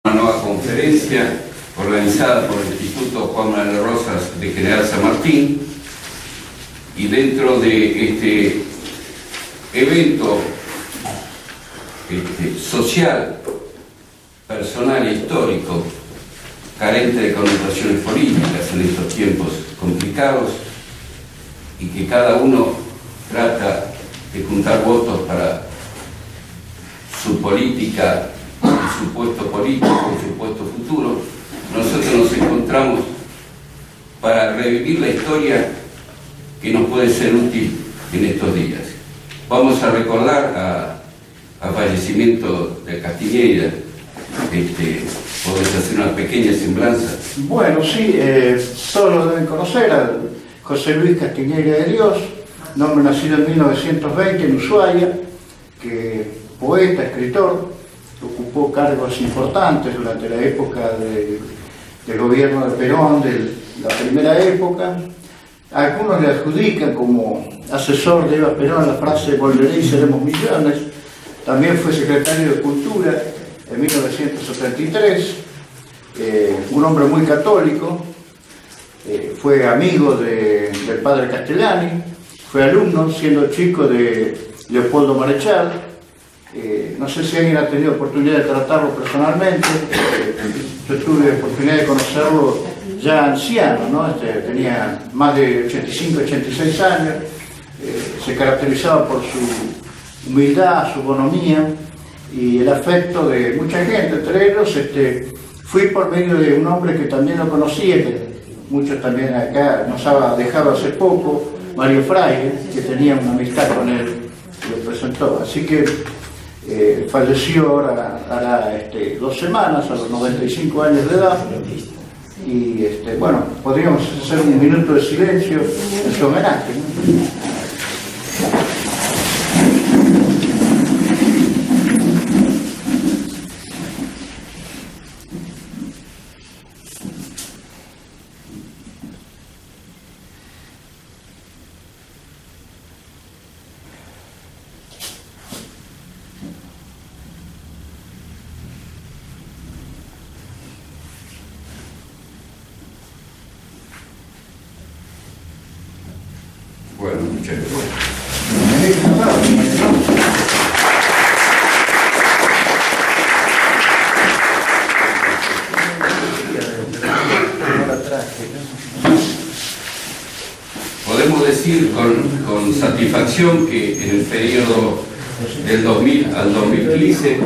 Una nueva conferencia organizada por el Instituto Juan Manuel Rosas de General San Martín, y dentro de este evento social, personal e histórico, carente de connotaciones políticas en estos tiempos complicados, y que cada uno trata de juntar votos para su política, su puesto político, su puesto futuro, nosotros nos encontramos para revivir la historia que nos puede ser útil en estos días. Vamos a recordar a fallecimiento de Castiñeira. ¿Podés hacer una pequeña semblanza? Bueno, sí, todos deben conocer a José Luis Castiñeira de Dios, nombre nacido en 1920 en Ushuaia, que poeta, escritor, ocupó cargos importantes durante la época del gobierno de Perón, de la primera época. Algunos le adjudican como asesor de Eva Perón la frase "volveré y seremos millones". También fue secretario de Cultura en 1973, un hombre muy católico, fue amigo del padre Castellani, fue alumno siendo chico de Leopoldo Marechal. No sé si alguien ha tenido oportunidad de tratarlo personalmente. Yo tuve oportunidad de conocerlo ya anciano, ¿no? Tenía más de 85, 86 años, se caracterizaba por su humildad, su bonomía y el afecto de mucha gente. Entre ellos fui por medio de un hombre que también lo conocía, que muchos también acá nos ha dejado hace poco, Mario Fraile, que tenía una amistad con él, lo presentó. Así que falleció ahora hará 2 semanas, a los 95 años de edad, y bueno, podríamos hacer un minuto de silencio en su homenaje, ¿no? Bueno, muchas gracias. Podemos decir con satisfacción que en el periodo del 2000 al 2015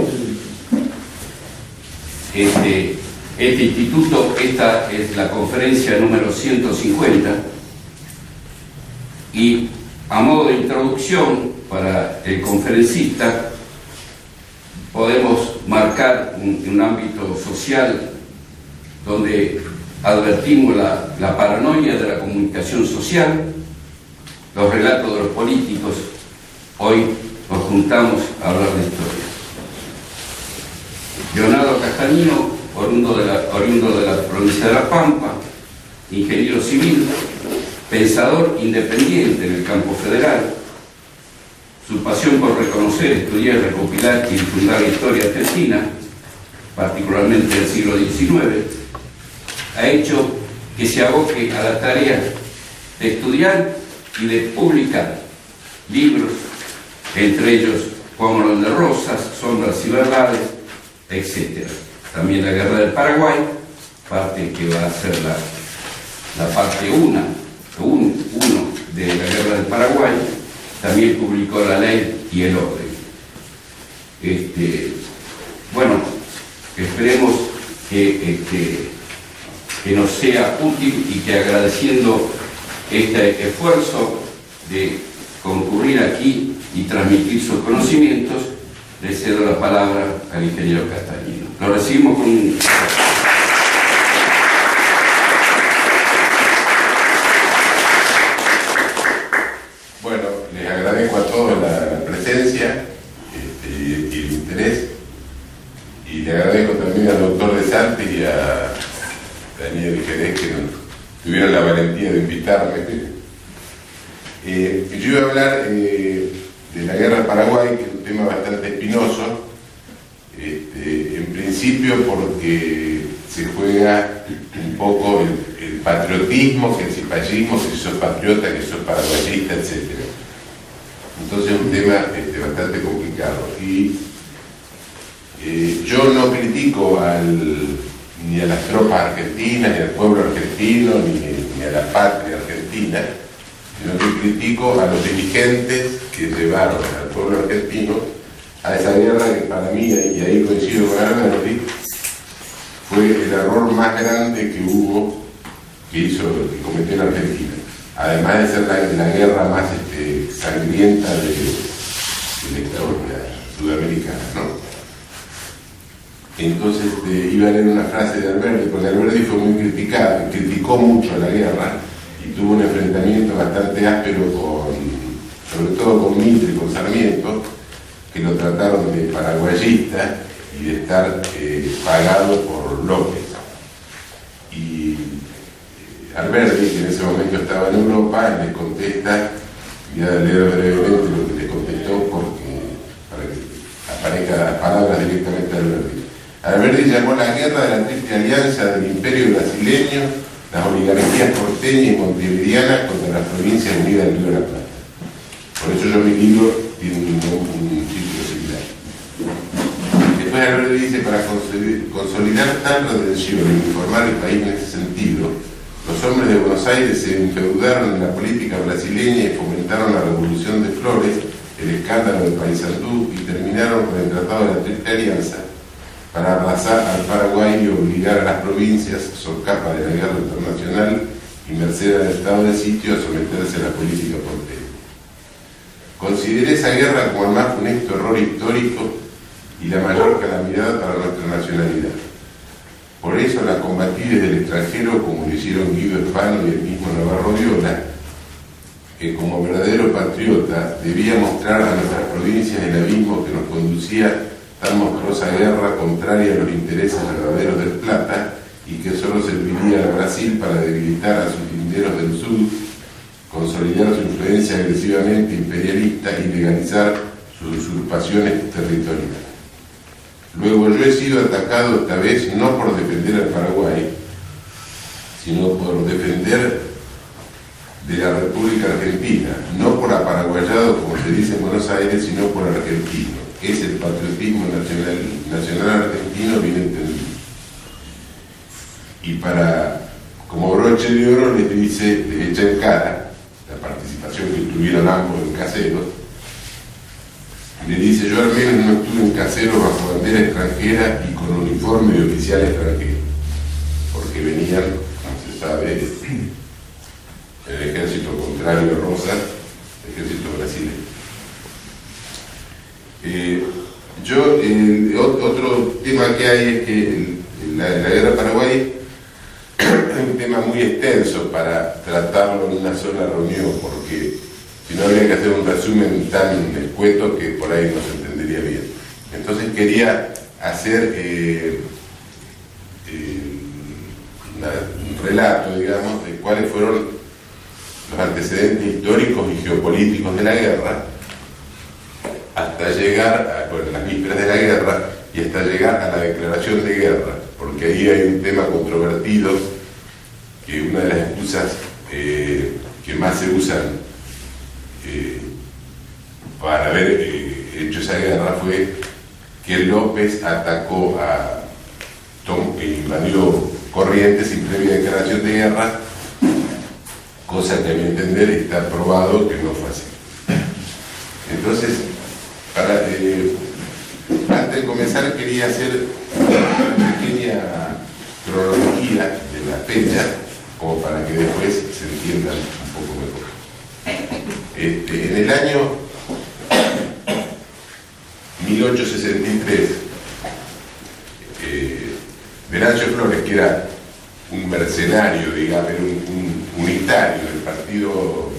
este instituto, esta es la conferencia número 150, y a modo de introducción para el conferencista podemos marcar un ámbito social donde advertimos la paranoia de la comunicación social, los relatos de los políticos. Hoy nos juntamos a hablar de historia. Leonardo Castañino, oriundo de la provincia de La Pampa, ingeniero civil, pensador independiente en el campo federal. Su pasión por reconocer, estudiar, recopilar y difundir la historia argentina, particularmente del siglo XIX, ha hecho que se aboque a la tarea de estudiar y de publicar libros, entre ellos Juan Manuel de Rosas, Sombras y Verdades, etc. También la Guerra del Paraguay, parte que va a ser la parte 1 de la Guerra del Paraguay. También publicó La Ley y el Orden. Bueno, esperemos que nos sea útil, y que, agradeciendo este esfuerzo de concurrir aquí y transmitir sus conocimientos, le cedo la palabra al ingeniero Castañino. Lo recibimos con un... Bueno, les agradezco a todos la presencia y el interés, y le agradezco también al doctor De Santis y a Daniel Jerez, que tuvieron la valentía de invitarme. Yo iba a hablar de la Guerra del Paraguay, que es un tema bastante espinoso. En principio principio porque se juega un poco el patriotismo, que el cipallismo, que si sos patriota, que sos paraguayista, etc. Entonces es un tema bastante complicado. Y yo no critico ni a las tropas argentinas, ni al pueblo argentino, ni a la patria argentina, sino que critico a los dirigentes que llevaron al pueblo argentino a esa guerra que para mí, y ahí coincido con Alberti, fue el error más grande que cometió la Argentina. Además de ser la guerra más sangrienta de la historia sudamericana, ¿no? Entonces iba a leer una frase de Alberti, porque Alberti fue muy criticado, criticó mucho la guerra y tuvo un enfrentamiento bastante áspero sobre todo con Mitre y con Sarmiento, que lo trataron de paraguayista y de estar pagado por López. Y Alberti, que en ese momento estaba en Europa, les contesta, voy a leer brevemente lo que les contestó para que aparezcan las palabras directamente de Alberti. Alberti llamó la guerra de la Triple Alianza del Imperio brasileño, las oligarquías porteña y montevideana contra las provincias unidas del Río de la Plata. Por eso yo mi libro tiene un título similar. Después Alberti dice, para consolidar tal redención y informar el país en ese sentido, los hombres de Buenos Aires se enfeudaron en la política brasileña y fomentaron la Revolución de Flores, el escándalo de Paysandú, y terminaron con el Tratado de la Triple Alianza para arrasar al Paraguay y obligar a las provincias, socapa de la guerra internacional y merced al estado de sitio, a someterse a la política porteña. Consideré esa guerra como el más funesto error histórico y la mayor calamidad para nuestra nacionalidad. Por eso la combatí desde el extranjero, como lo hicieron Guido Espano y el mismo Navarro Viola, que como verdadero patriota debía mostrar a nuestras provincias el abismo que nos conducía tan monstruosa guerra contraria a los intereses verdaderos del Plata y que solo serviría a Brasil para debilitar a sus linderos del sur, consolidar su influencia agresivamente imperialista y legalizar sus usurpaciones territoriales. Luego yo he sido atacado esta vez no por defender al Paraguay, sino por defender de la República Argentina, no por aparaguayado como se dice en Buenos Aires, sino por argentino. Es el patriotismo nacional argentino bien entendido. Y como broche de oro les dice, les echa en cara la participación que tuvieron ambos en Caseros, le dice, yo al menos no estuve en Caseros bajo bandera extranjera y con uniforme de oficial extranjero, porque venían, como se sabe, el ejército contrario de Rosa, el ejército brasileño. Otro tema que hay es que la guerra Paraguay es un tema muy extenso para tratarlo en una sola reunión, porque si no habría que hacer un resumen tan escueto que por ahí no se entendería bien. Entonces quería hacer un relato, digamos, de cuáles fueron los antecedentes históricos y geopolíticos de la guerra, hasta llegar a las vísperas de la guerra y hasta llegar a la declaración de guerra, porque ahí hay un tema controvertido, que una de las excusas que más se usan para haber hecho esa guerra fue que López atacó invadió Corrientes sin previa declaración de guerra, cosa que a mi entender está probado que no fue así. Entonces, antes de comenzar quería hacer una pequeña cronología de la fecha, como para que después se entiendan un poco mejor. En el año 1863, Venancio Flores, que era un mercenario, digamos, era un unitario del Partido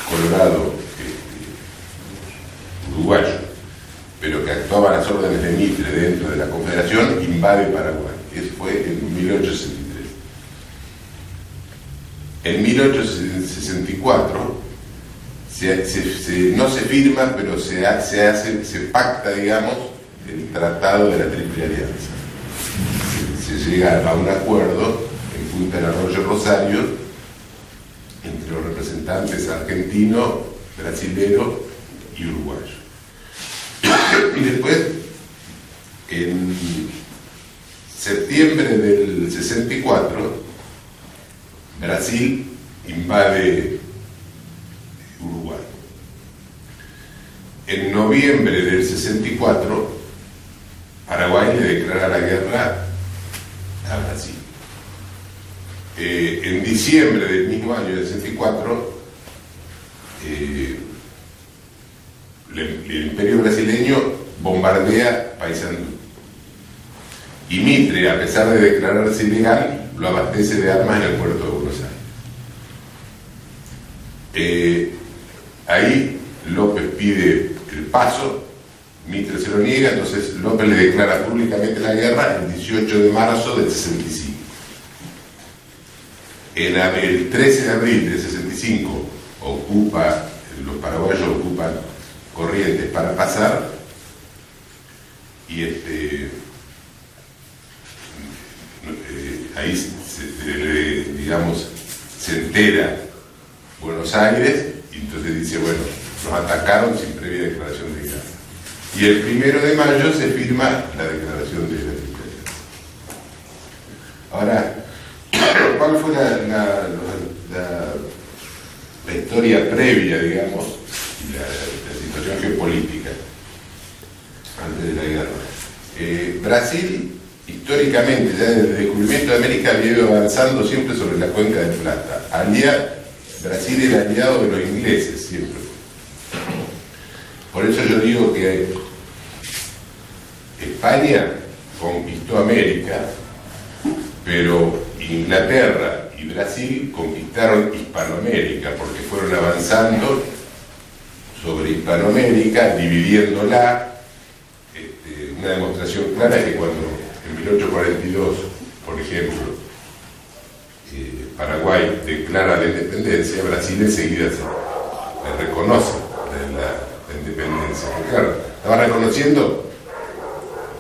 Colorado uruguayo, pero que actuaba a las órdenes de Mitre dentro de la Confederación, invade Paraguay. Eso fue en 1863. En 1864 no se firma, pero se pacta, digamos, el Tratado de la Triple Alianza. se llega a un acuerdo en Punta del Arroyo Rosario entre los representantes argentino, brasilero y uruguayo. Y después, en septiembre del 64, Brasil invade Uruguay. En noviembre del 64, Paraguay le declara la guerra a Brasil. En diciembre del mismo año del 64, el imperio brasileño bombardea Paysandú. Y Mitre, a pesar de declararse ilegal, lo abastece de armas en el puerto de Buenos Aires. Ahí López pide el paso, Mitre se lo niega, entonces López le declara públicamente la guerra el 18 de marzo del 65. El 13 de abril del 65 los paraguayos ocupan Corrientes para pasar, y ahí se entera Buenos Aires, y entonces dice, bueno, nos atacaron sin previa declaración de guerra. Y el 1 de mayo se firma la declaración de la Ahora, ¿cuál fue la historia previa, digamos, la situación geopolítica antes de la guerra? Brasil, históricamente, ya desde el descubrimiento de América, había ido avanzando siempre sobre la cuenca del Plata. Brasil era aliado de los ingleses, siempre. Por eso yo digo que España conquistó América, pero Inglaterra y Brasil conquistaron Hispanoamérica, porque fueron avanzando sobre Hispanoamérica, dividiéndola. Una demostración clara es que cuando en 1842, por ejemplo, Paraguay declara la independencia, Brasil enseguida le reconoce la independencia. Porque, claro, estaba reconociendo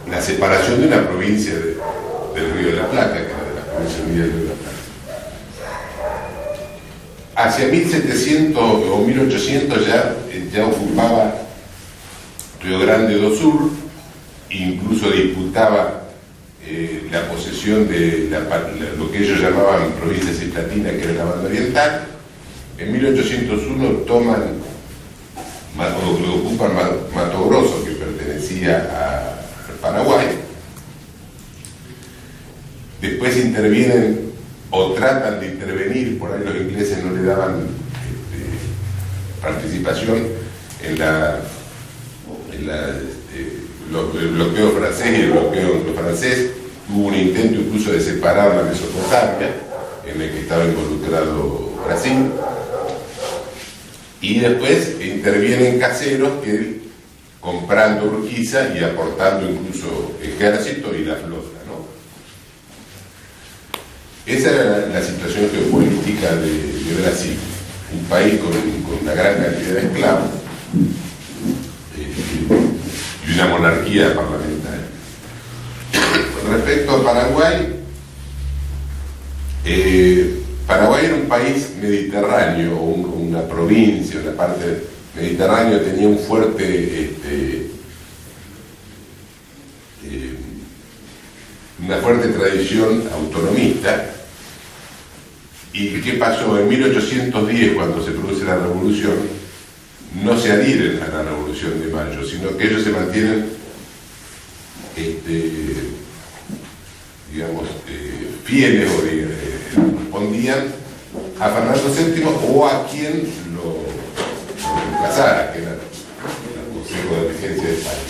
la separación de una provincia del Río de la Plata, que era de la provincia unida del Río de la Plata. Hacia 1700 o 1800 ya ocupaba Río Grande do Sul, incluso disputaba la posesión de lo que ellos llamaban provincia cislatina, que era la banda oriental. En 1801 ocupan Mato Grosso, que pertenecía a Paraguay. Después intervienen o tratan de intervenir, por ahí los ingleses no le daban participación en el bloqueo francés y el bloqueo francés. Hubo un intento incluso de separar la Mesopotamia, en el que estaba involucrado Brasil, y después intervienen caseros que comprando Urquiza y aportando incluso ejército y la flota, ¿no? Esa era la situación geopolítica de Brasil, un país con una gran cantidad de esclavos y una monarquía parlamentaria. Con respecto a Paraguay, Paraguay era un país mediterráneo, o una provincia, una parte mediterránea, tenía un fuerte, una fuerte tradición autonomista. ¿Y qué pasó? En 1810, cuando se produce la revolución, no se adhieren a la Revolución de Mayo, sino que ellos se mantienen, fieles o respondían a Fernando VII o a quien lo reemplazara, que era el Consejo de Regencia de España.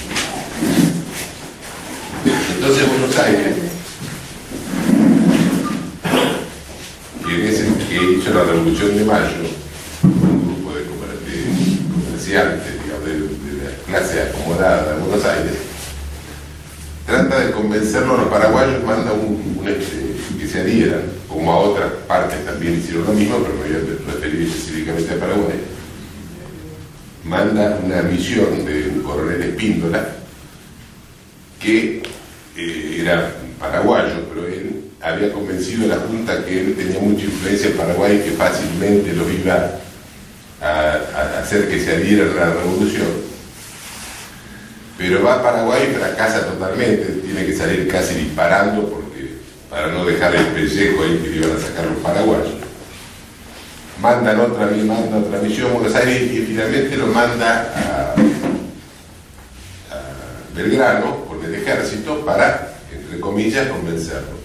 Entonces Buenos Aires, que hizo la Revolución de Mayo, un grupo de comerciantes, digamos, de la clase acomodada de Buenos Aires, trata de convencerlo a los paraguayos, manda que se adhieran, como a otras partes también hicieron lo mismo, pero me voy a referir específicamente a Paraguay. Manda una misión de un coronel Espíndola, que era paraguayo, pero él había convencido a la Junta que él tenía mucha influencia en Paraguay y que fácilmente los iba a hacer que se adhieran a la revolución. Pero va a Paraguay y fracasa totalmente, tiene que salir casi disparando para no dejar el pellejo ahí que le iban a sacar los paraguayos. Mandan otra misión a Buenos Aires y finalmente lo manda a Belgrano con el ejército para, entre comillas, convencerlo.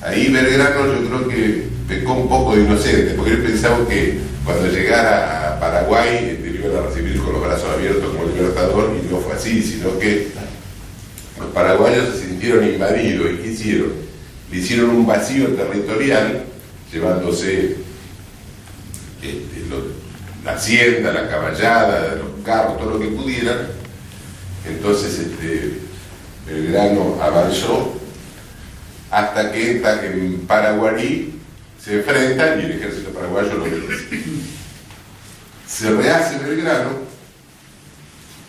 Ahí Belgrano yo creo que pecó un poco de inocente, porque él pensaba que cuando llegara a Paraguay le iban a recibir con los brazos abiertos como libertador, y no fue así, sino que los paraguayos se sintieron invadidos. ¿Y qué hicieron? Le hicieron un vacío territorial, llevándose la hacienda, la caballada, los carros, todo lo que pudieran. Entonces Belgrano avanzó hasta que en Paraguarí se enfrentan y el ejército paraguayo lo vence. Se rehace Belgrano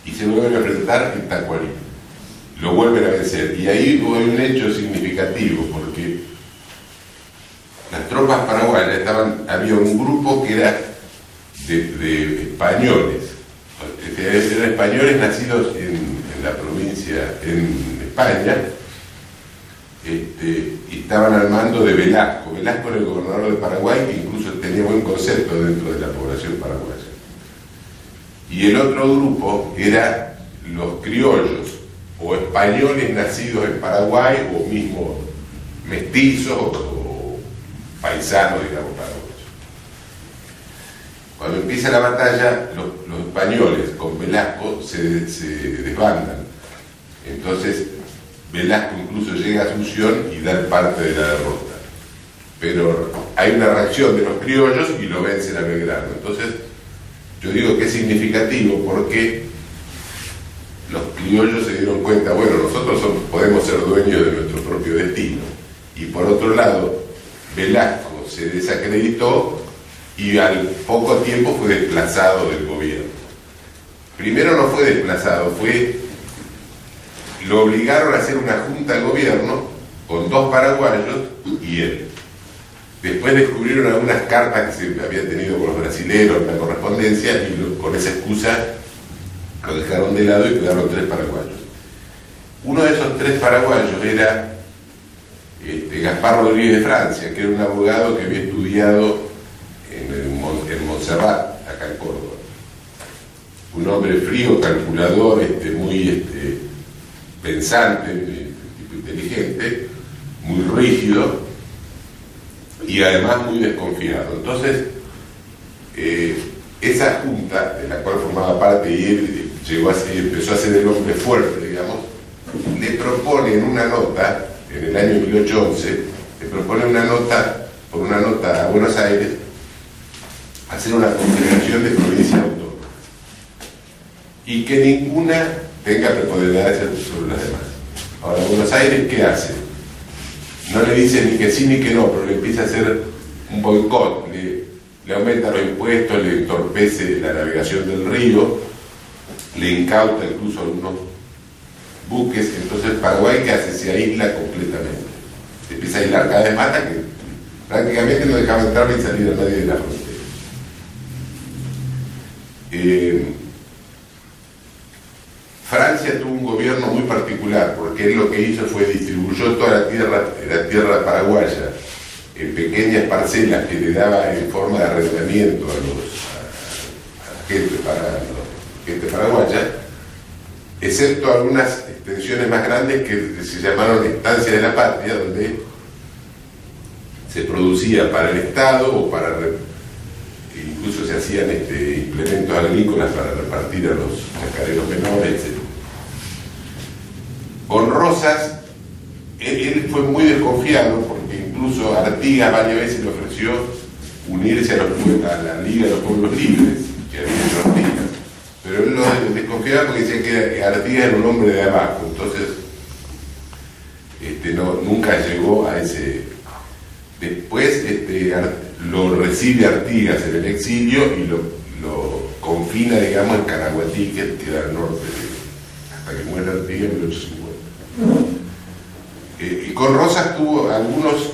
y se vuelven a enfrentar en Tacuarí. Lo vuelven a vencer, y ahí hubo un hecho significativo, porque las tropas paraguayas había un grupo que era de españoles, eran españoles nacidos en la provincia, en España, y estaban al mando de Velasco. Velasco era el gobernador de Paraguay, que incluso tenía buen concepto dentro de la población paraguaya. Y el otro grupo era los criollos, o españoles nacidos en Paraguay, o mismo mestizos o paisanos, digamos, paraguayos. Cuando empieza la batalla, los españoles con Velasco se desbandan. Entonces Velasco incluso llega a Asunción y da parte de la derrota. Pero hay una reacción de los criollos y lo vencen a Belgrano. Entonces yo digo que es significativo porque los criollos se dieron cuenta, bueno, nosotros podemos ser dueños de nuestro propio destino. Y por otro lado, Velasco se desacreditó y al poco tiempo fue desplazado del gobierno. Primero no fue desplazado, lo obligaron a hacer una junta de gobierno con 2 paraguayos y él. Después descubrieron algunas cartas que se había tenido con los brasileños, la correspondencia, y con esa excusa lo dejaron de lado y quedaron 3 paraguayos. Uno de esos 3 paraguayos era Gaspar Rodríguez de Francia, que era un abogado que había estudiado en Montserrat, acá en Córdoba. Un hombre frío, calculador, muy pensante, tipo inteligente, muy rígido y además muy desconfiado. Entonces, esa junta, de la cual formaba parte y él empezó a ser el hombre fuerte, digamos, le propone en una nota, en el año 1811, le propone por una nota a Buenos Aires, hacer una confederación de provincias autónomas y que ninguna tenga preponderancia sobre las demás. Ahora, Buenos Aires, ¿qué hace? No le dice ni que sí ni que no, pero le empieza a hacer un boicot, le aumenta los impuestos, le entorpece la navegación del río, le incauta incluso algunos buques. Entonces Paraguay, ¿qué hace? Se aísla completamente, se empieza a aislar cada vez más, hasta que prácticamente no dejaba entrar ni salir a nadie de la frontera. Francia tuvo un gobierno muy particular, porque él lo que hizo fue distribuyó toda la tierra paraguaya en pequeñas parcelas que le daba en forma de arrendamiento a la gente paraguaya, excepto algunas extensiones más grandes que se llamaron Estancia de la Patria, donde se producía para el Estado o incluso se hacían implementos agrícolas para repartir a los chacareros menores, etc. Con Rosas, él fue muy desconfiado, porque incluso Artigas varias veces le ofreció unirse a la Liga de los Pueblos Libres, que había hecho Artigas, pero él lo desconfiaba porque decía que Artigas era un hombre de abajo. Entonces nunca llegó a ese. Después lo recibe Artigas en el exilio y lo confina, digamos, en Caraguatí, que queda al norte, hasta que muere Artigas en 1850. Y con Rosas tuvo algunos,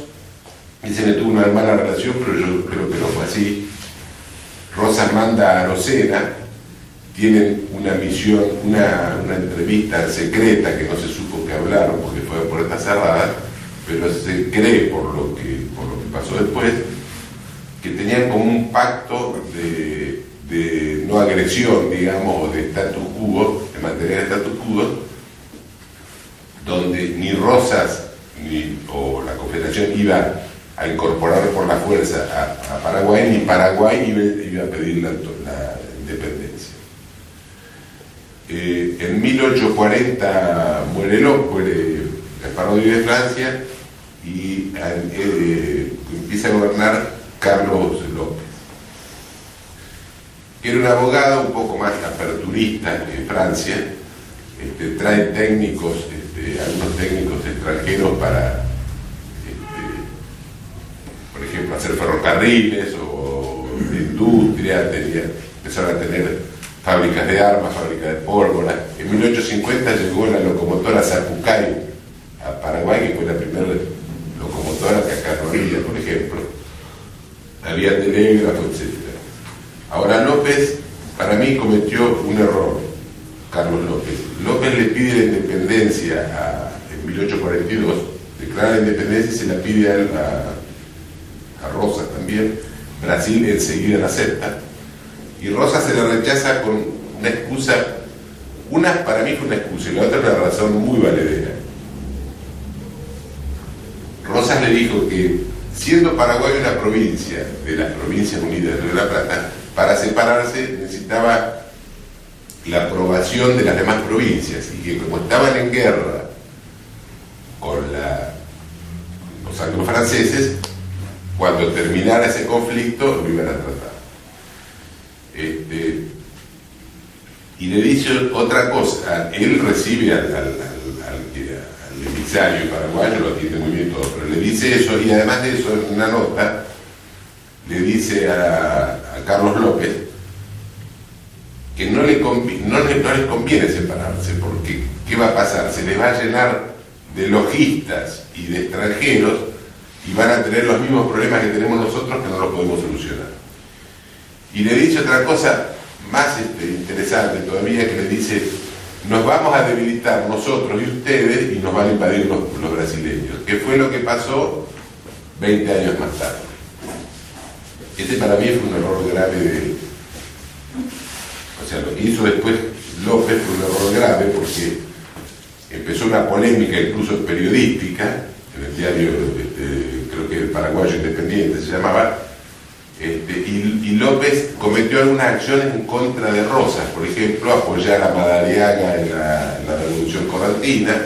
dicen que tuvo una mala relación, pero yo creo que no fue así. Rosas manda a Arocena, tienen una misión, una entrevista secreta que no se supo que hablaron porque fue a puertas cerradas, pero se cree por lo que pasó después, que tenían como un pacto de no agresión, digamos, o de status quo, de mantener el status quo, donde ni Rosas o la Confederación iba a incorporar por la fuerza a Paraguay, ni Paraguay iba a pedir la independencia. En 1840 muere Gasparó de Francia y empieza a gobernar Carlos López, que era un abogado un poco más aperturista que Francia. Trae técnicos, algunos técnicos extranjeros para, por ejemplo, hacer ferrocarriles o de industria. Empezaron a tener fábricas de armas, fábricas de pólvora. En 1850 llegó la locomotora Zapucay a Paraguay, que fue la primera locomotora que acá no había, por ejemplo. Había telégrafo, etc. Ahora López, para mí, cometió un error, Carlos López. López le pide la independencia en 1842, declara la independencia y se la pide a Rosas también. Brasil enseguida la acepta. Y Rosas se la rechaza con una excusa, una para mí fue una excusa y la otra una razón muy valedera. Rosas le dijo que, siendo Paraguay una provincia de las Provincias Unidas de Río de la Plata, para separarse necesitaba la aprobación de las demás provincias y que como estaban en guerra con los anglo-franceses, cuando terminara ese conflicto lo iban a tratar. Y le dice otra cosa, él recibe al emisario paraguayo, lo atiende muy bien todo, pero le dice eso, y además de eso, en una nota, le dice a Carlos López que no les conviene separarse, porque ¿qué va a pasar? Se les va a llenar de lojistas y de extranjeros y van a tener los mismos problemas que tenemos nosotros, que no los podemos solucionar. Y le dice otra cosa más interesante todavía, que le dice: nos vamos a debilitar nosotros y ustedes y nos van a invadir los brasileños, que fue lo que pasó 20 años más tarde. Para mí fue un error grave de él. O sea, lo que hizo después López fue un error grave, porque empezó una polémica incluso periodística en el diario, creo que el Paraguayo Independiente se llamaba, y López cometió algunas acciones en contra de Rosas, por ejemplo, apoyar a Madariaga en la Revolución Correntina,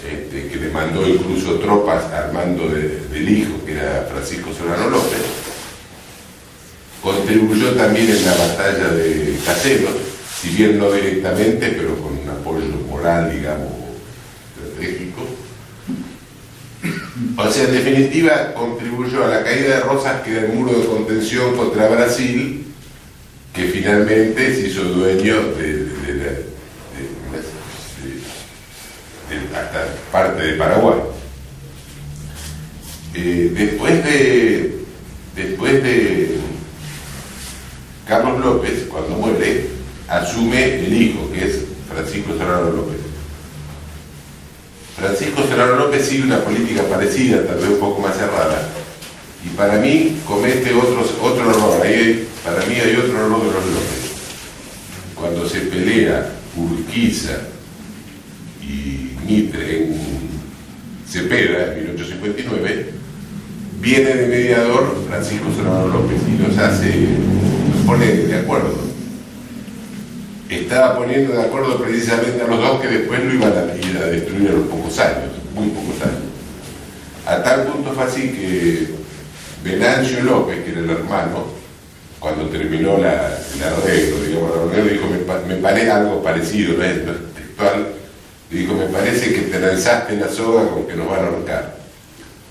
que le mandó incluso tropas al mando del hijo, que era Francisco Solano López. Contribuyó también en la batalla de Caseros, si bien no directamente, pero con un apoyo moral, digamos, estratégico. O sea, en definitiva, contribuyó a la caída de Rosas, que era el muro de contención contra Brasil, que finalmente se hizo dueño hasta parte de Paraguay. Después de Carlos López, cuando muere, asume el hijo, que es Francisco Solano López. Francisco Solano López sigue una política parecida, tal vez un poco más cerrada, y para mí comete otro error. Para mí hay otro error de los López. Cuando se pelea Urquiza y Mitre en Cepeda, en 1859, viene de mediador Francisco Solano López y los pone de acuerdo. Estaba poniendo de acuerdo precisamente a los dos, que después lo iban a ir a destruir a los pocos años, muy pocos años. A tal punto fue así que Venancio López, que era el hermano, cuando terminó el arreglo, digamos, le dijo: me parece algo parecido, no es textual, le dijo: me parece que te lanzaste la soga con que nos van a ahorcar.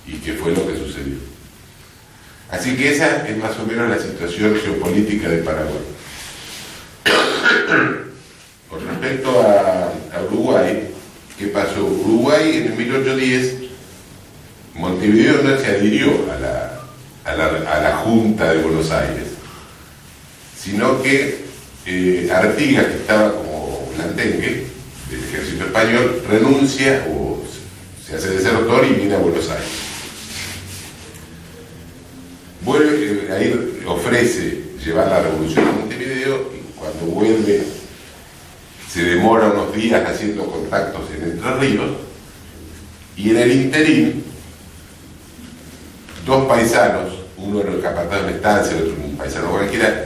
Y que fue lo que sucedió. Así que esa es más o menos la situación geopolítica de Paraguay. Con respecto a Uruguay, ¿qué pasó? Uruguay en el 1810 Montevideo no se adhirió a la Junta de Buenos Aires, sino que Artigas, que estaba como blandengue del ejército español, renuncia o se hace desertor y viene a Buenos Aires. Vuelve, ahí ofrece llevar la revolución a Montevideo, y cuando vuelve se demora unos días haciendo contactos en Entre Ríos, y en el interín dos paisanos, uno era el capataz de una estancia, el otro un paisano cualquiera,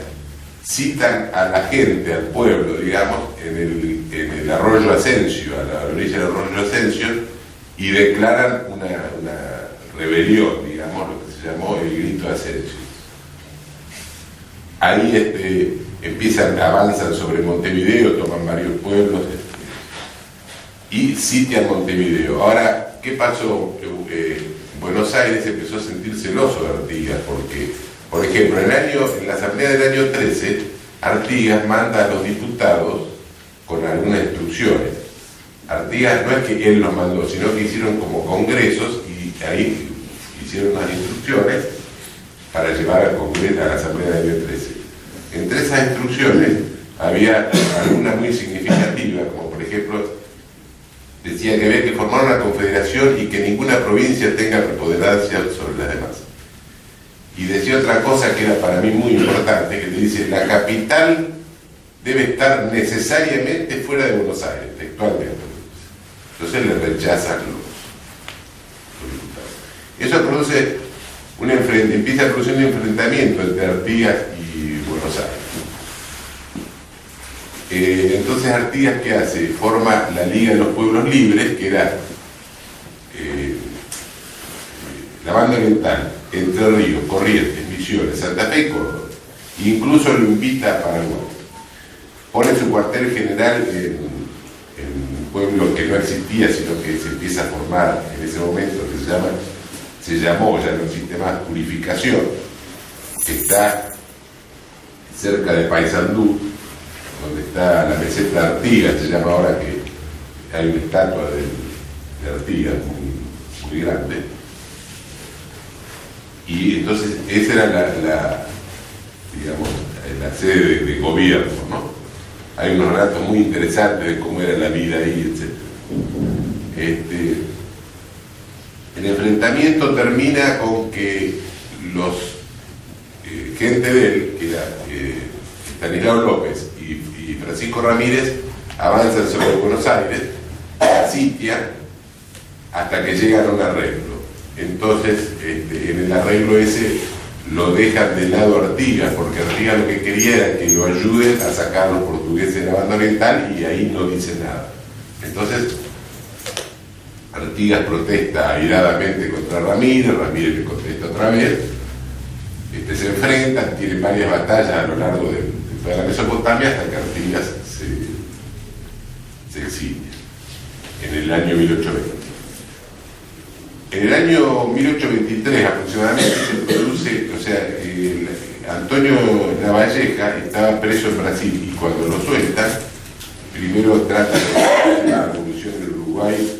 citan a la gente, al pueblo, digamos, en el arroyo Asensio, a la orilla del arroyo Asensio, y declaran una rebelión, digamos, lo que se llamó el grito Asensio. Ahí avanzan sobre Montevideo, toman varios pueblos y sitian Montevideo. Ahora, ¿qué pasó? Buenos Aires empezó a sentir celoso de Artigas porque, por ejemplo, en la asamblea del año 13, Artigas manda a los diputados con algunas instrucciones. Artigas no es que él los mandó, sino que hicieron como congresos y ahí hicieron unas instrucciones para llevar al Congreso, a la asamblea del año 13. Entre esas instrucciones había alguna muy significativa, como por ejemplo, decía que había que formar una confederación y que ninguna provincia tenga preponderancia sobre las demás. Y decía otra cosa que era para mí muy importante, que le dice: la capital debe estar necesariamente fuera de Buenos Aires, textualmente. Entonces le rechazan los diputados. Eso produce empieza a producir un enfrentamiento entre Artigas y Buenos Aires. Entonces Artigas, ¿qué hace? Forma la Liga de los Pueblos Libres, que era la banda oriental, Entre Ríos, Corrientes, Misiones, Santa Fe y Córdoba. Incluso lo invita a Paraguay. Pone su cuartel general en un pueblo que no existía, sino que se empieza a formar en ese momento, que se llamó, ya no existe más, Purificación, que está cerca de Paysandú, donde está la meseta de Artigas, se llama ahora, que hay una estatua de Artigas muy grande. Y entonces esa era digamos, la sede de gobierno, ¿no? Hay unos relatos muy interesantes de cómo era la vida ahí, etc. El enfrentamiento termina con que gente de él, que era Estanislao López y Francisco Ramírez, avanzan sobre Buenos Aires, la sitian hasta que llegan a un arreglo. Entonces, en el arreglo ese lo dejan de lado Artigas, porque Artigas lo que quería era que lo ayuden a sacar a los portugueses de la banda oriental, y ahí no dice nada. Entonces Artigas protesta airadamente contra Ramírez, Ramírez le contesta otra vez, se enfrentan, tienen varias batallas a lo largo de toda la Mesopotamia, hasta que Artigas se exilia en el año 1820. En el año 1823 aproximadamente se produce, o sea, Antonio Lavalleja estaba preso en Brasil, y cuando lo sueltan, primero trata de hacer una revolución en Uruguay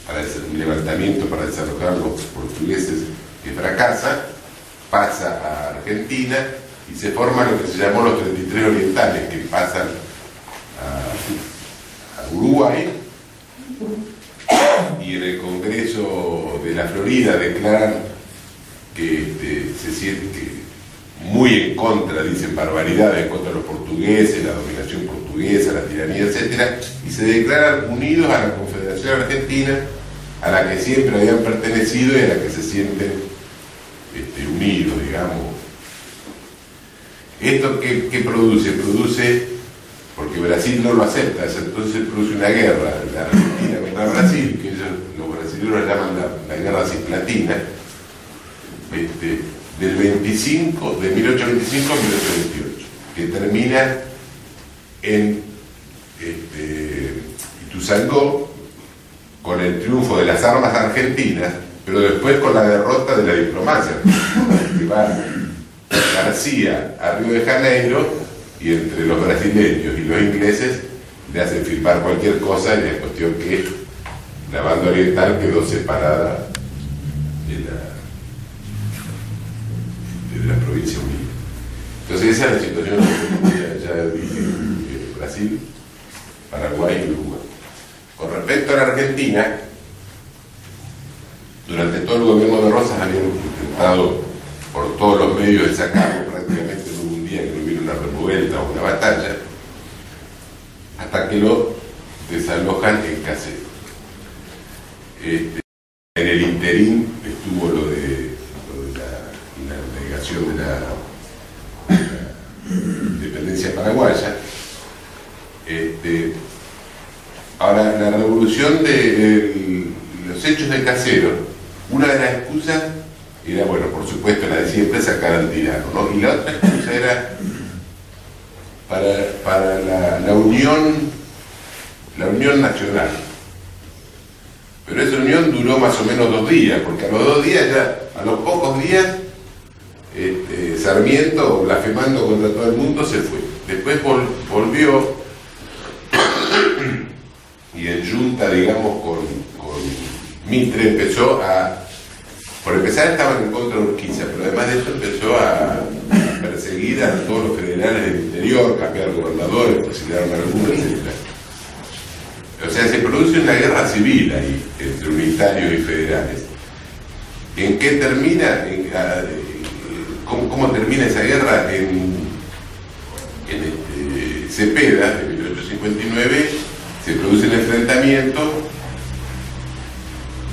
para hacer un levantamiento para desalojar a los portugueses, que fracasa, pasa a Argentina y se forma lo que se llamó los 33 orientales, que pasan a Uruguay, y en el Congreso de la Florida declaran que se sienten muy en contra, dicen barbaridades en contra de los portugueses, la dominación portuguesa, la tiranía, etc., y se declaran unidos a la Confederación Argentina, a la que siempre habían pertenecido y a la que se sienten unidos, digamos. ¿Esto qué produce? Produce, porque Brasil no lo acepta, entonces produce una guerra de la Argentina contra Brasil, que los brasileños llaman la guerra cisplatina, del 1825 a 1828, que termina en Ituzaingó, con el triunfo de las armas argentinas, pero después con la derrota de la diplomacia, que va García a Río de Janeiro, y entre los brasileños y los ingleses le hacen firmar cualquier cosa, y la cuestión que la banda oriental quedó separada de la provincia unida. Entonces esa es la situación que ya dije, Brasil, Paraguay y Uruguay. Con respecto a la Argentina, durante todo el gobierno de Rosas habían intentado por todos los medios de sacarlo, prácticamente no hubo un día que no hubiera una revuelta o una batalla, hasta que lo desalojan en Caseros. En el interín estuvo lo de la negación de la independencia paraguaya. Ahora, la revolución de los hechos de Caseros, una de las excusas era, bueno, por supuesto la de siempre, sacar al tirano, ¿no? Y la otra excusa era para la unión nacional. Pero esa unión duró más o menos 2 días, porque a los 2 días ya, a los pocos días, Sarmiento, blasfemando contra todo el mundo, se fue. Después volvió y en junta, digamos, con Mitre empezó a... Por empezar estaban en contra de Urquiza, pero además de eso empezó a perseguir a todos los federales del interior, cambiar gobernadores, fusilaron a algunos, etc. O sea, se produce una guerra civil ahí, entre unitarios y federales. ¿En qué termina? ¿Cómo termina esa guerra? En Cepeda, en 1859, se produce el enfrentamiento,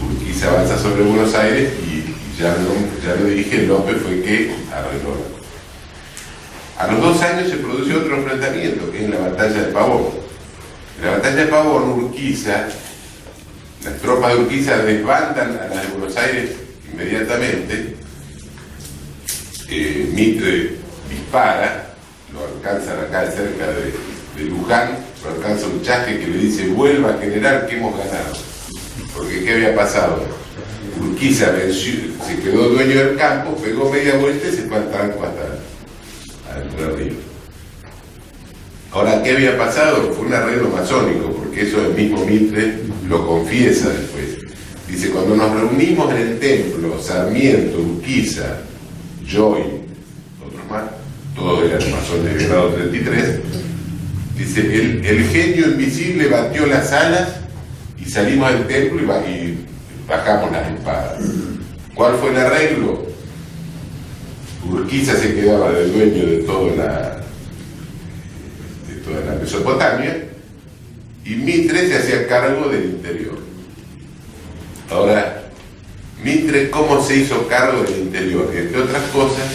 Urquiza avanza sobre Buenos Aires y ya lo dije, López fue que arregló. A los 2 años se produce otro enfrentamiento, que es la batalla de Pavón. En la batalla de Pavón, Urquiza, las tropas de Urquiza desbandan a las de Buenos Aires inmediatamente. Mitre dispara, lo alcanzan acá cerca de Luján, lo alcanza un chasque que le dice: vuelva general, que hemos ganado. Porque ¿qué había pasado? Urquiza venció, se quedó dueño del campo, pegó media vuelta y se fue al tranco hasta Entre Ríos. Ahora, ¿qué había pasado? Fue un arreglo masónico, porque eso el mismo Mitre lo confiesa después. Dice: cuando nos reunimos en el templo, Sarmiento, Urquiza, yo y otros más, todos eran masones de grado 33, dice: el genio invisible batió las alas y salimos del templo y bajamos las espadas. ¿Cuál fue el arreglo? Urquiza se quedaba de dueño de toda la Mesopotamia y Mitre se hacía cargo del interior. Ahora, Mitre, ¿cómo se hizo cargo del interior? Entre otras cosas,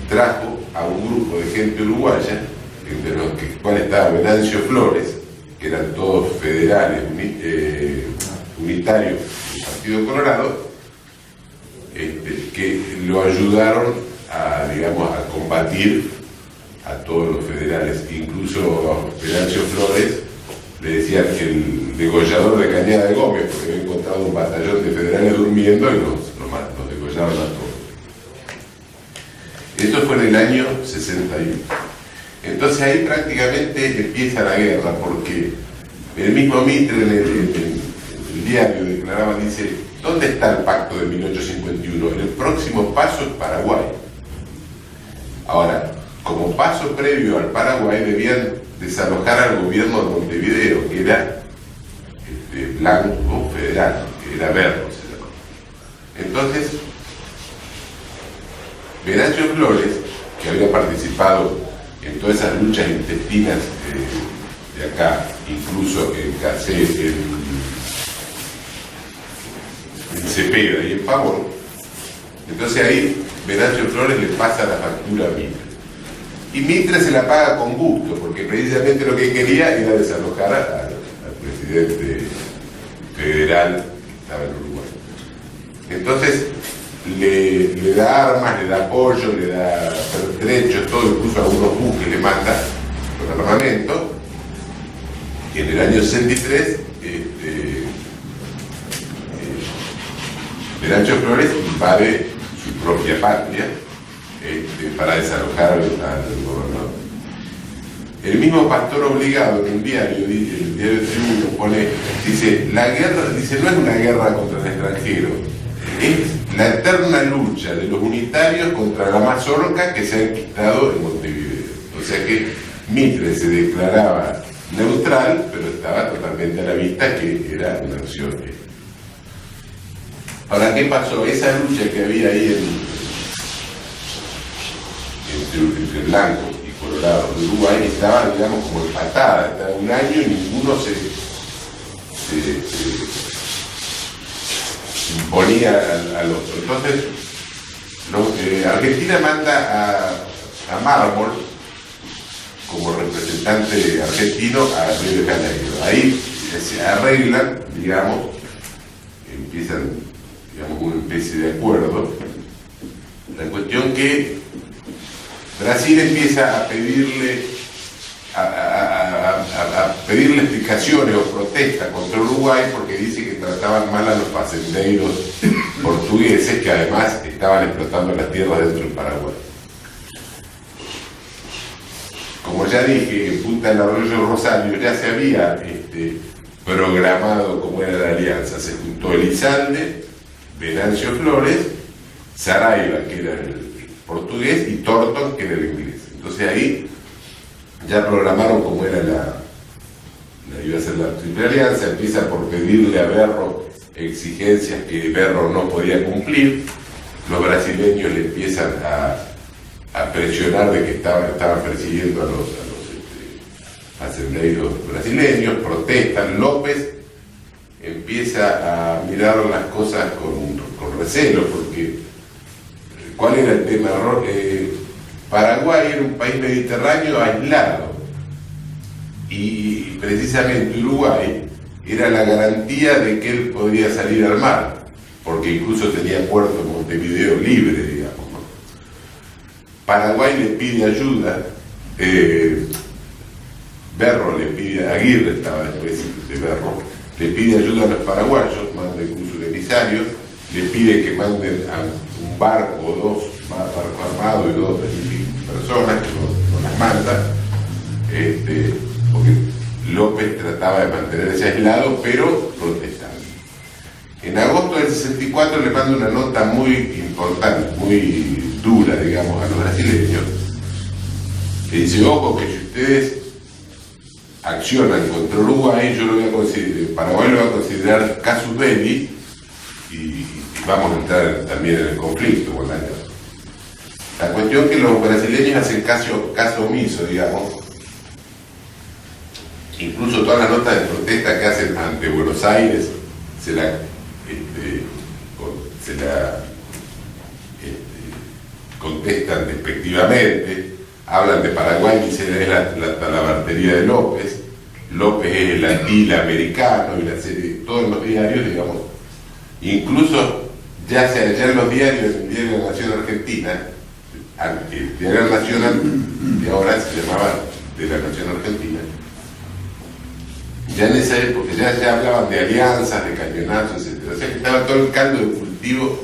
trajo a un grupo de gente uruguaya, entre los cuales estaba Venancio Flores, que eran todos federales, unitarios del Partido Colorado, que lo ayudaron a combatir a todos los federales. Incluso Venancio Flores le decían que el degollador de Cañada de Gómez, porque había encontrado un batallón de federales durmiendo y los degollaron a todos. Esto fue en el año 61. Entonces ahí prácticamente empieza la guerra, porque el mismo Mitre en el diario declaraba, dice: ¿dónde está el pacto de 1851? El próximo paso es Paraguay. Ahora, como paso previo al Paraguay, debían desalojar al gobierno de Montevideo, que era blanco federal, que era verde. Entonces, Venancio Flores, que había participado en todas esas luchas intestinas de acá, incluso en Caseros, en Cepeda y en Pavón, entonces ahí Venancio Flores le pasa la factura a Mitre. Y Mitre se la paga con gusto, porque precisamente lo que quería era desalojar al presidente federal que estaba en Uruguay. Entonces le da armas, le da apoyo, le da pertrechos, todo, incluso algunos buques le manda con armamento. Y en el año 63 Venancio Flores invade su propia patria para desalojar al gobernador. El mismo Pastor Obligado en un diario, el diario Tribuno, dice: la guerra, dice, no es una guerra contra el extranjero, es la eterna lucha de los unitarios contra la mazorca que se ha enquistado en Montevideo. O sea que Mitre se declaraba neutral, pero estaba totalmente a la vista que era una acción. Ahora, ¿qué pasó? Esa lucha que había ahí entre Blanco y Colorado de Uruguay estaba, digamos, como empatada. Estaba un año y ninguno se imponía al otro. Entonces, Argentina manda a Mármol como representante argentino a Río de Janeiro. Ahí se arreglan, digamos, empiezan, digamos, una especie de acuerdo. La cuestión que Brasil empieza a pedirle pedirle explicaciones o protestas contra Uruguay porque dice que trataban mal a los fazendeiros portugueses que además estaban explotando las tierras dentro del Paraguay. Como ya dije, en Punta del Arroyo Rosario ya se había programado cómo era la alianza. Se juntó Elizalde, Venancio Flores, Saraiva, que era el portugués, y Thornton, que era el inglés. Entonces ahí ya programaron cómo era iba a ser la triple alianza. Empieza por pedirle a Berro exigencias que Berro no podía cumplir. Los brasileños le empiezan a presionar de que estaban persiguiendo a los fazendeiros brasileños, protestan. López empieza a mirar las cosas con recelo, porque ¿cuál era el tema? Paraguay era un país mediterráneo aislado y precisamente Uruguay era la garantía de que él podía salir al mar, porque incluso tenía puerto en Montevideo libre, digamos, ¿no? Paraguay le pide ayuda, Berro le pide, Aguirre estaba después de Berro, le pide ayuda a los paraguayos, manda incluso un emisario, le pide que manden a un barco o dos, barco armado y dos personas, que no las manda, porque López trataba de mantenerse aislado, pero protestando. En agosto del 64 le manda una nota muy importante, muy dura, digamos, a los brasileños. Le dice: ojo, que si ustedes accionan contra Uruguay, yo lo voy a considerar, Paraguay lo va a considerar casus belli y vamos a entrar también en el conflicto con la guerra. La cuestión es que los brasileños hacen caso omiso, digamos. Incluso todas las notas de protesta que hacen ante Buenos Aires se la contestan despectivamente, hablan de Paraguay y dicen es la talabartería de López. López es el antila-americano y la serie, todos los diarios, digamos, incluso ya en los diarios, el diario de la Nación Argentina, el diario nacional de ahora se llamaba de la Nación Argentina, ya en esa época ya hablaban de alianzas, de cañonazos, etc. O sea que estaba todo el caldo de cultivo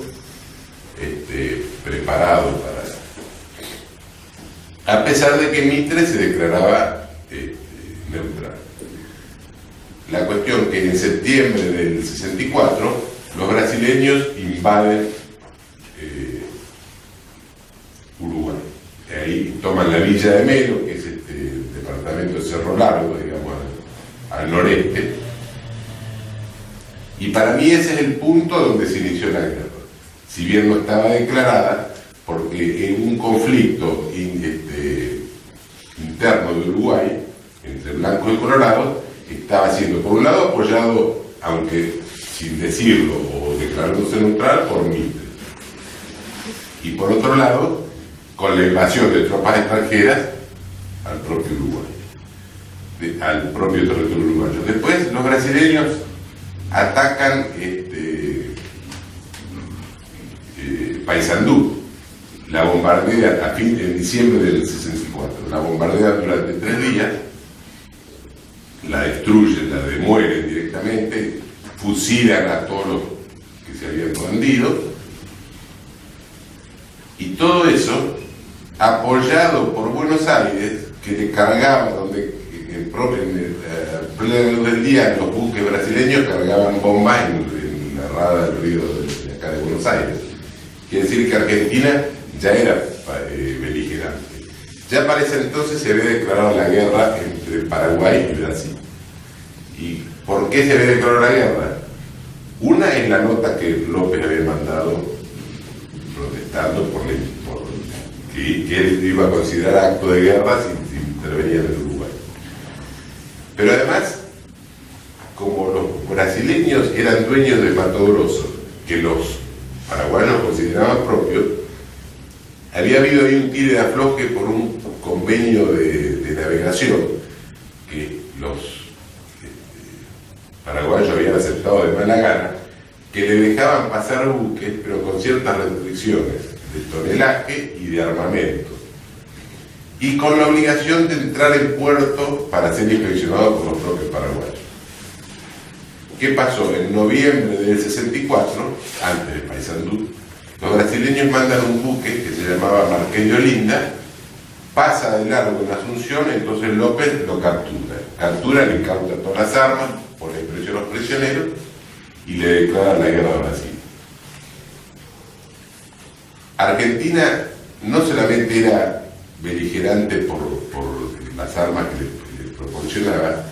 preparado para, a pesar de que Mitre se declaraba neutral. La cuestión que en septiembre del 64 los brasileños invaden Uruguay. Ahí toman la villa de Melo, que es departamento de Cerro Largo, digamos, al noreste. Y para mí ese es el punto donde se inició la guerra. Si bien no estaba declarada, porque en un conflicto interno de Uruguay, entre blancos y colorados, estaba siendo por un lado apoyado, aunque sin decirlo o declarándose neutral, por Mitre, y por otro lado con la invasión de tropas extranjeras al propio Uruguay, al propio territorio uruguayo. Después los brasileños atacan Paysandú, la bombardean en diciembre del 64, la bombardean durante 3 días, la destruyen, la demuelen directamente, fusilan a todos los que se habían rendido, y todo eso apoyado por Buenos Aires, que le cargaba, donde en plena luz del día los buques brasileños cargaban bombas en la rada del río de acá de Buenos Aires. Quiere decir que Argentina ya era beligerante. Ya para ese entonces se había declarado la guerra entre Paraguay y Brasil. ¿Y por qué se había declarado la guerra? Una es la nota que López había mandado protestando por que él iba a considerar acto de guerra si intervenía en el Uruguay. Pero además, como los brasileños eran dueños de Mato Grosso, que los paraguayos consideraban propios, había habido ahí un tire de afloje por un convenio de navegación que los paraguayos habían aceptado de mala gana, que le dejaban pasar buques, pero con ciertas restricciones de tonelaje y de armamento, y con la obligación de entrar en puerto para ser inspeccionado por los propios paraguayos. ¿Qué pasó? En noviembre del 64, antes de Paysandú, los brasileños mandan un buque que se llamaba Marqués de Olinda, pasa de largo en Asunción, entonces López lo captura, le incauta todas las armas, pone preso a los prisioneros y le declara la guerra a Brasil. Argentina no solamente era beligerante por las armas que le proporcionaba,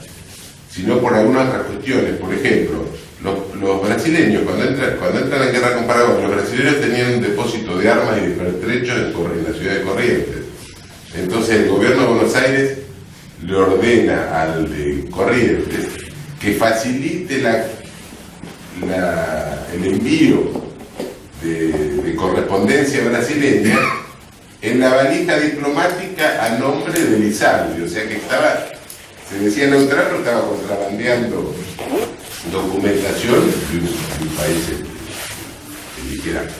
sino por algunas otras cuestiones. Por ejemplo, los brasileños, cuando entran en guerra con Paraguay, los brasileños tenían un depósito de armas y de pertrechos en la ciudad de Corrientes. Entonces el gobierno de Buenos Aires le ordena al de Corrientes que facilite el envío de correspondencia brasileña en la valija diplomática a nombre de Lizardi, o sea que se decía neutral, pero estaba contrabandeando documentación de un país beligerante.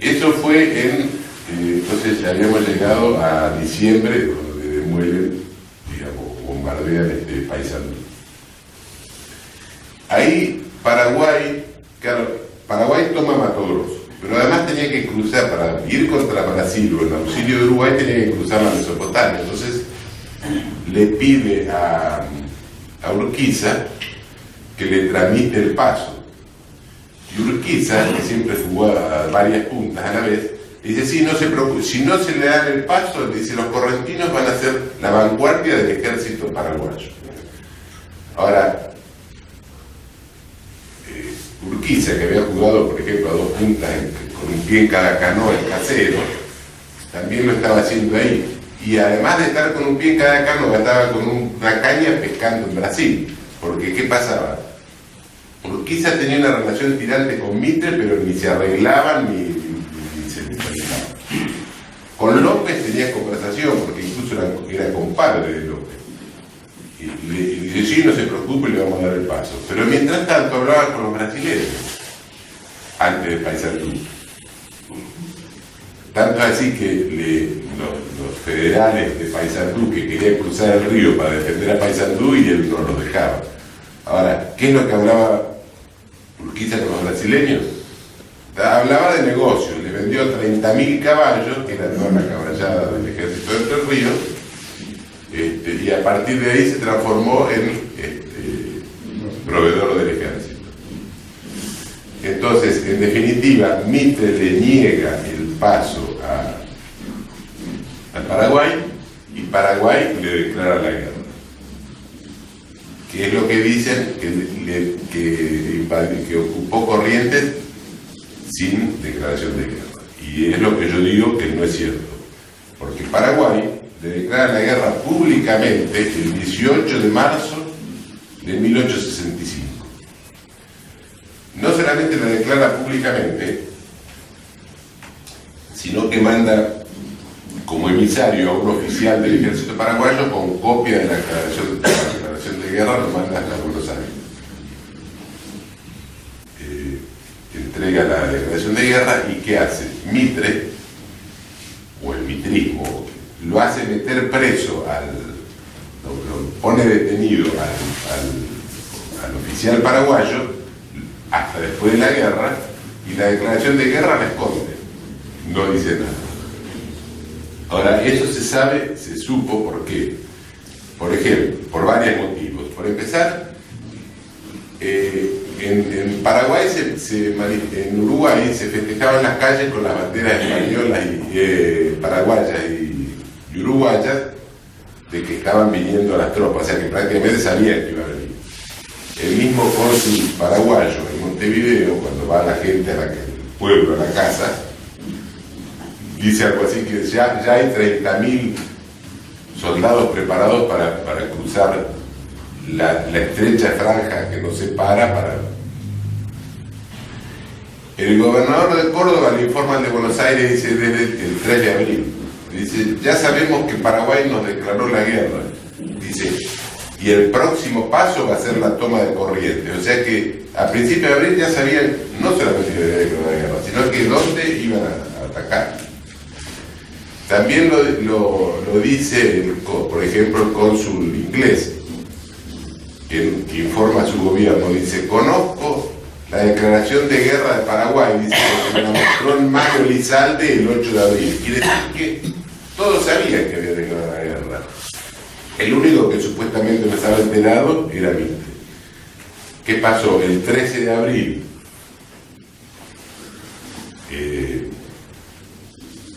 Eso fue entonces ya habíamos llegado a diciembre, donde demuelen, digamos, bombardean Paysandú. Ahí Paraguay, claro, Paraguay toma Mato Grosso, pero además tenía que cruzar, para ir contra Brasil o en auxilio de Uruguay, tenía que cruzar la Mesopotamia. Entonces le pide a Urquiza que le tramite el paso. Y Urquiza, que siempre jugaba a varias puntas a la vez, dice, sí, no se preocupe, si no se le dan el paso, dice, los correntinos van a ser la vanguardia del ejército paraguayo. Ahora, Urquiza, que había jugado, por ejemplo, a dos puntas con un pie en cada canoa, el casero, también lo estaba haciendo ahí. Y además de estar con un pie en cada canoa, estaba con una caña pescando en Brasil. Porque, ¿qué pasaba? Urquiza tenía una relación tirante con Mitre, pero ni se arreglaban ni se arreglaban. Con López tenía conversación, porque incluso era compadre de López. Y le dice, sí, no se preocupe, le vamos a dar el paso. Pero mientras tanto hablaba con los brasileños, antes de Paysandú. Tanto así que los federales de Paysandú que querían cruzar el río para defender a Paysandú y él no los dejaba. Ahora, ¿qué es lo que hablaba Urquiza con los brasileños? Hablaba de negocios, le vendió 30.000 caballos, que era toda la caballada del ejército de Entre Ríos, y a partir de ahí se transformó en proveedor del ejército. Entonces, en definitiva, Mitre le niega el paso al Paraguay y Paraguay le declara la guerra. Que es lo que dicen que ocupó Corrientes sin declaración de guerra. Y es lo que yo digo que no es cierto. Porque Paraguay le declara la guerra públicamente el 18 de marzo de 1865. No solamente la declara públicamente, sino que manda como emisario a un oficial del ejército paraguayo con copia de la declaración de guerra, lo manda hasta Buenos Aires. Entrega la declaración de guerra y ¿qué hace? Mitre, o el mitrismo, lo hace meter preso, lo pone detenido al oficial paraguayo hasta después de la guerra, y la declaración de guerra la esconde, no dice nada. Ahora, eso se supo por qué. Por ejemplo, por varios motivos. Por empezar, en Paraguay, en Uruguay se festejaban las calles con las banderas españolas y paraguayas y uruguayas de que estaban viniendo las tropas, o sea que prácticamente sabían que iba a venir. El mismo cónsul paraguayo en Montevideo, cuando va la gente al pueblo, a la casa, dice algo así que ya hay 30.000 soldados preparados para cruzar la estrecha franja que nos separa para... El gobernador de Córdoba le informa al de Buenos Aires, dice, desde el 3 de abril, dice, ya sabemos que Paraguay nos declaró la guerra, dice, y el próximo paso va a ser la toma de Corrientes, o sea que a principios de abril ya sabían no solamente que había declarado la guerra, sino que dónde iban a atacar. También lo dice, por ejemplo, el cónsul inglés, que informa a su gobierno, dice, conozco la declaración de guerra de Paraguay, dice, que me la mostró en Mario Elizalde el 8 de abril. Quiere decir que todos sabían que había declarado la guerra. El único que supuestamente no estaba enterado era Mitre. ¿Qué pasó? El 13 de abril,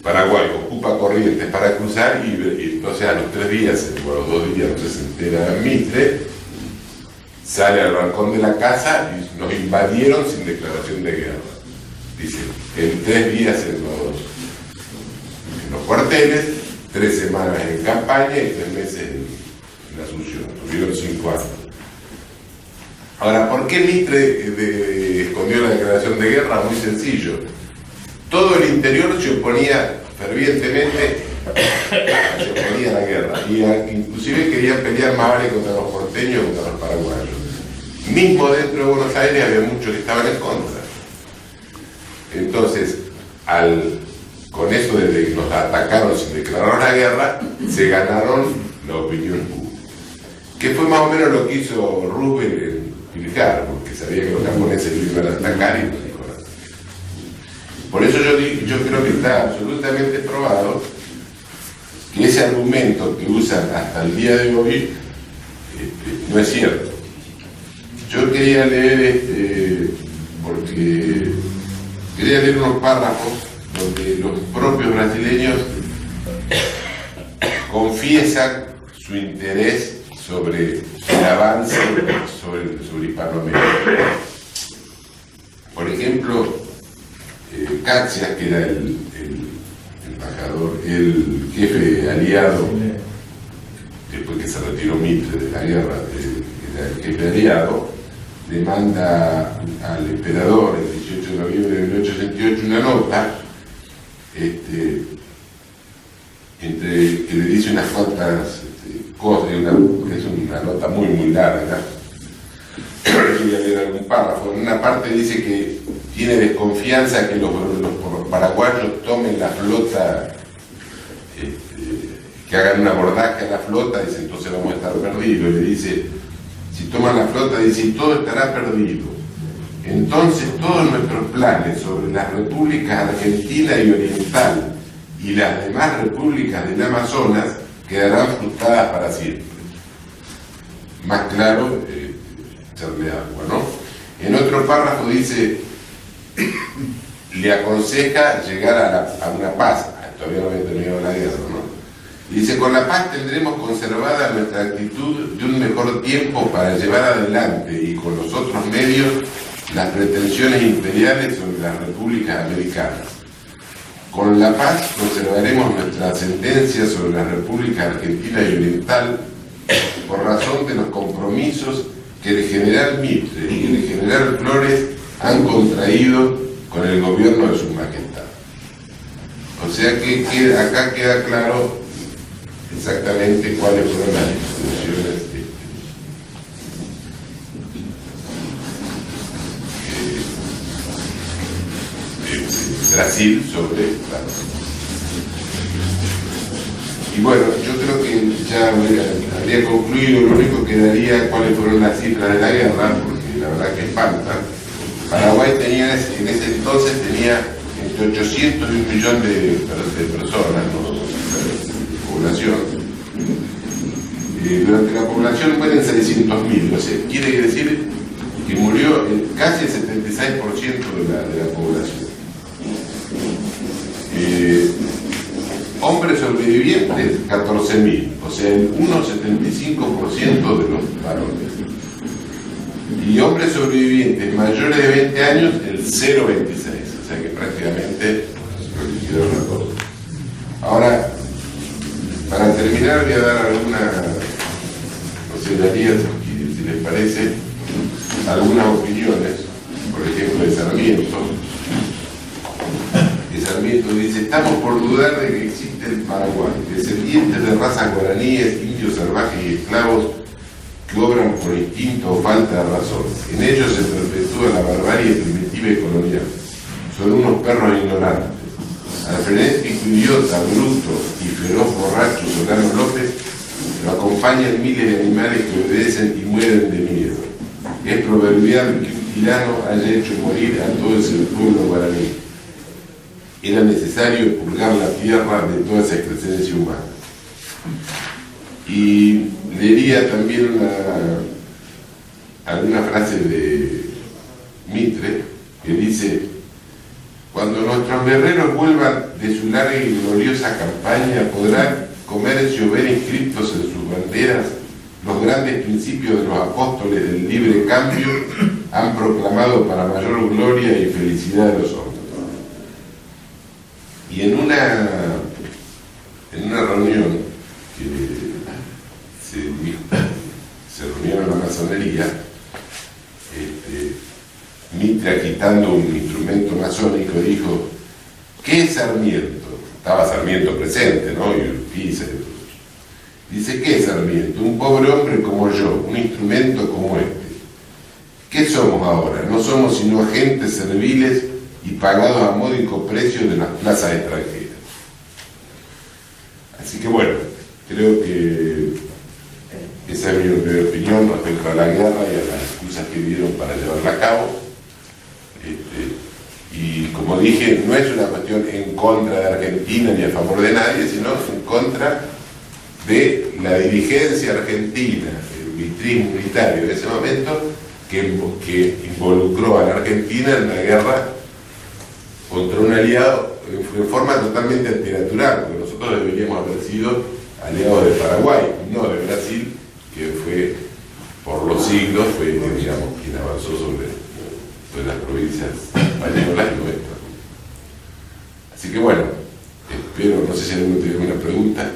Paraguay ocupa Corrientes para cruzar y entonces a los 3 días, o a los 2 días, no se entera Mitre, sale al balcón de la casa y nos invadieron sin declaración de guerra. Dice, en 3 días en los cuarteles, 3 semanas en campaña y 3 meses en Asunción. Tuvieron 5 años. Ahora, ¿por qué Mitre escondió la declaración de guerra? Muy sencillo. Todo el interior se oponía fervientemente a la guerra, y inclusive querían pelear más vale contra los porteños que contra los paraguayos. Mismo dentro de Buenos Aires había muchos que estaban en contra. Entonces, con eso de que nos atacaron sin declarar la guerra, se ganaron la opinión pública. Que fue más o menos lo que hizo Roosevelt en Pearl Harbor, porque sabía que los japoneses lo iban a atacar y no dijo nada. Por eso yo creo que está absolutamente probado que ese argumento que usan hasta el día de hoy no es cierto. Yo quería leer, porque quería leer unos párrafos donde los propios brasileños confiesan su interés sobre el avance sobre Hispanoamérica. Por ejemplo, Caxias, que era el embajador, el jefe aliado, después que se retiró Mitre de la guerra, era el jefe aliado, le manda al emperador el 18 de noviembre de 1868 una nota que le dice unas cuantas cosas, es una nota muy larga. Voy a leer algún párrafo. En una parte dice que tiene desconfianza que los paraguayos tomen la flota, que hagan un abordaje a la flota, dice, entonces vamos a estar perdidos. Le dice, si toman la flota, dice, y todo estará perdido. Entonces todos nuestros planes sobre las repúblicas argentina y oriental y las demás repúblicas del Amazonas quedarán frustradas para siempre. Más claro, echarle agua, ¿no? En otro párrafo dice, le aconseja llegar a una paz. Todavía no había terminado la guerra, ¿no? Dice, con la paz tendremos conservada nuestra actitud de un mejor tiempo para llevar adelante y con los otros medios las pretensiones imperiales sobre las repúblicas americanas. Con la paz conservaremos nuestra sentencia sobre la República Argentina y Oriental por razón de los compromisos que el general Mitre y el general Flores han contraído con el gobierno de su majestad. O sea que acá queda claro exactamente cuáles fueron las disposiciones de Brasil sobre la... Y bueno, yo creo que ya habría concluido. Lo único que daría cuáles fueron las cifras de la guerra, porque la verdad que espantan. Paraguay tenía, en ese entonces tenía entre 800 y 1 millón de personas, ¿no?, de población. Durante la población mueren 600.000, o sea, quiere decir que murió casi el 76% de la población. Hombres sobrevivientes, 14.000, o sea, el 1,75% de los varones. Y hombres sobrevivientes mayores de 20 años, el 0,26, o sea que prácticamente reducido la cosa. Ahora, para terminar voy a dar algunas consideraciones, si les parece, algunas opiniones, por ejemplo, de Sarmiento. Sarmiento dice: estamos por dudar de que existe el Paraguay, descendientes de razas guaraníes, indios salvajes y esclavos que obran por instinto o falta de razón. En ellos se perpetúa la barbarie primitiva y colonial. Son unos perros ignorantes. Al frenético idiota, bruto y feroz borracho Solano López lo acompañan miles de animales que obedecen y mueren de miedo. Es proverbial que un tirano haya hecho morir a todo ese pueblo guaraní. Era necesario purgar la tierra de toda esa excrescencia humana. Y leería también alguna frase de Mitre que dice: cuando nuestros guerreros vuelvan de su larga y gloriosa campaña, podrán comerse o ver inscritos en sus banderas los grandes principios de los apóstoles del libre cambio han proclamado para mayor gloria y felicidad de los hombres. Y en una reunión que se reunieron en la masonería, Mitre, agitando un instrumento masónico, dijo: ¿qué es Sarmiento? Estaba Sarmiento presente, ¿no? Y Urquiza y todo. Dice: ¿qué es Sarmiento? Un pobre hombre como yo, un instrumento como este. ¿Qué somos ahora? No somos sino agentes serviles y pagados a módico precio de las plazas extranjeras. Así que bueno, creo que esa es mi opinión respecto a la guerra y a las excusas que dieron para llevarla a cabo. Y como dije, no es una cuestión en contra de Argentina ni a favor de nadie, sino en contra de la dirigencia argentina, el vitrismo unitario de ese momento, que involucró a la Argentina en la guerra contra un aliado en forma totalmente antinatural, porque nosotros deberíamos haber sido aliados de Paraguay, no de Brasil, que fue, por los siglos, fue, digamos, quien avanzó sobre las provincias españolas y nuestras. Así que bueno, espero, no sé si alguno tiene alguna pregunta.